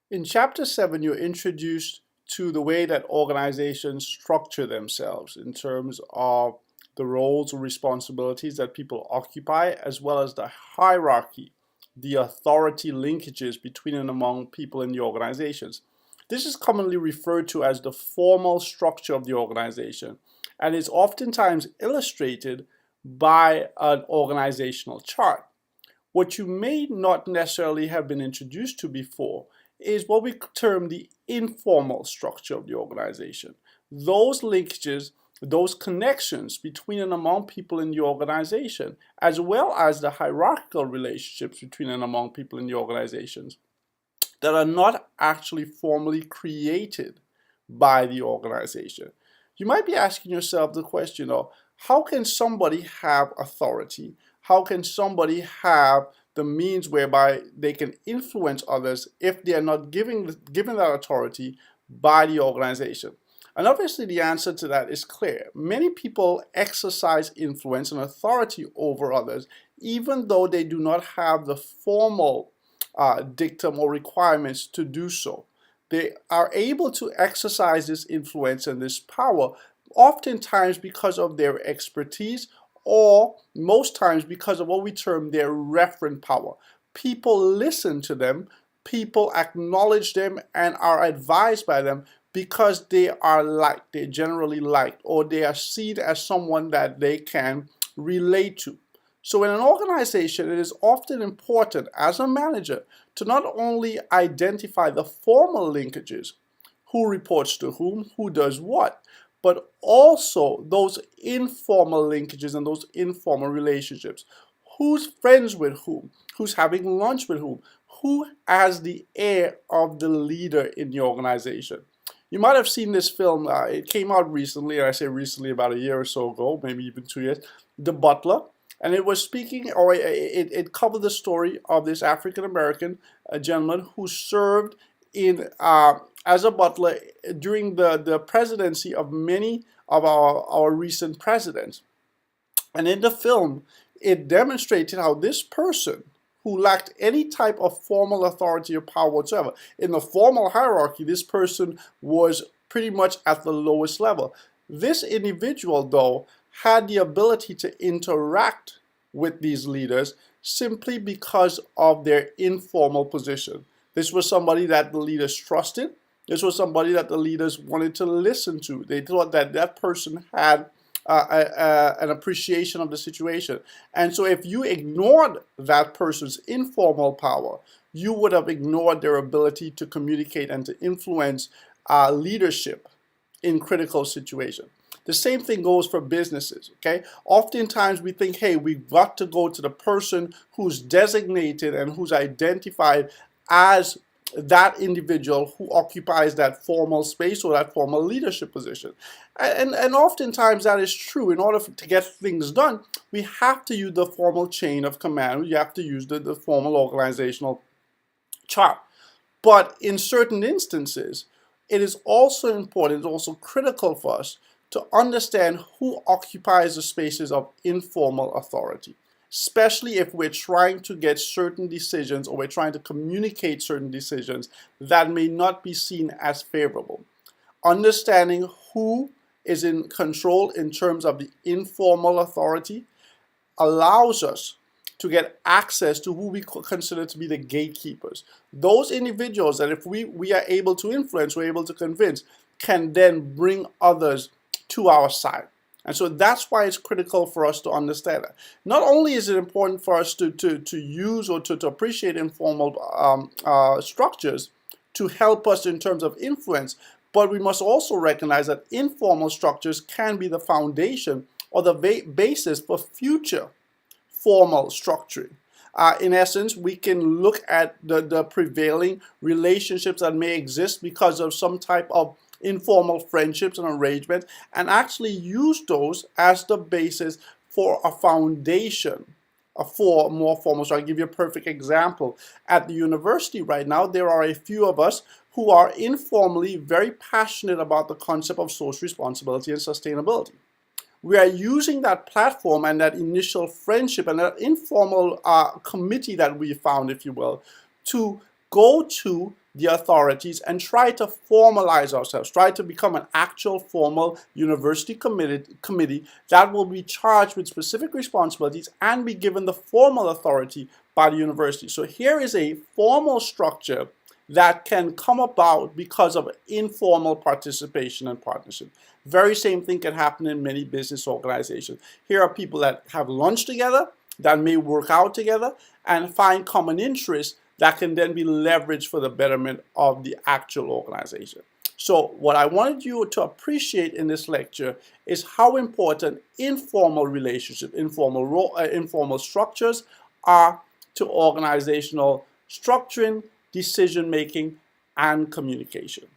In Chapter 7, you're introduced to the way that organizations structure themselves in terms of the roles and responsibilities that people occupy, as well as the hierarchy, the authority linkages between and among people in the organizations. This is commonly referred to as the formal structure of the organization, and is oftentimes illustrated by an organizational chart. What you may not necessarily have been introduced to before is what we term the informal structure of the organization. Those linkages, those connections between and among people in the organization, as well as the hierarchical relationships between and among people in the organizations that are not actually formally created by the organization. You might be asking yourself the question of how can somebody have authority? How can somebody have the means whereby they can influence others if they are not given that authority by the organization? And obviously, the answer to that is clear. Many people exercise influence and authority over others, even though they do not have the formal dictum or requirements to do so. They are able to exercise this influence and this power, oftentimes because of their expertise, or most times because of what we term their referent power. People listen to them, people acknowledge them, and are advised by them because they are liked, they're generally liked, or they are seen as someone that they can relate to. So in an organization, it is often important as a manager to not only identify the formal linkages, who reports to whom, who does what, but also those informal linkages and those informal relationships. Who's friends with whom? Who's having lunch with whom? Who has the air of the leader in the organization? You might have seen this film. It came out recently, I say recently, about a year or so ago, maybe even 2 years, The Butler. And it was speaking, or it covered the story of this African American gentleman who served in as a butler during the presidency of many of our recent presidents. And in the film, it demonstrated how this person, who lacked any type of formal authority or power whatsoever, in the formal hierarchy, this person was pretty much at the lowest level. This individual, though, had the ability to interact with these leaders simply because of their informal position. This was somebody that the leaders trusted. This was somebody that the leaders wanted to listen to. They thought that that person had an appreciation of the situation. And so if you ignored that person's informal power, you would have ignored their ability to communicate and to influence leadership in critical situations. The same thing goes for businesses, okay? Oftentimes we think, hey, we've got to go to the person who's designated and who's identified as that individual who occupies that formal space or that formal leadership position. And oftentimes that is true. In order to get things done, we have to use the formal chain of command. We have to use the formal organizational chart. But in certain instances, it is also important, it's also critical for us to understand who occupies the spaces of informal authority, especially if we're trying to get certain decisions or we're trying to communicate certain decisions that may not be seen as favorable. Understanding who is in control in terms of the informal authority allows us to get access to who we consider to be the gatekeepers. Those individuals that if we are able to influence, we're able to convince, can then bring others to our side. And so that's why it's critical for us to understand that. Not only is it important for us to use or to appreciate informal structures to help us in terms of influence, but we must also recognize that informal structures can be the foundation or the basis for future formal structuring. In essence, we can look at the prevailing relationships that may exist because of some type of informal friendships and arrangements and actually use those as the basis for a foundation for more formal. So I'll give you a perfect example. At the university right now, there are a few of us who are informally very passionate about the concept of social responsibility and sustainability. We are using that platform and that initial friendship and that informal committee that we found, if you will, to go to the authorities and try to formalize ourselves, try to become an actual formal university committee that will be charged with specific responsibilities and be given the formal authority by the university. So here is a formal structure that can come about because of informal participation and partnership. Very same thing can happen in many business organizations. Here are people that have lunch together, that may work out together, and find common interests that can then be leveraged for the betterment of the actual organization. So what I wanted you to appreciate in this lecture is how important informal relationships, informal structures are to organizational structuring, decision making, and communication.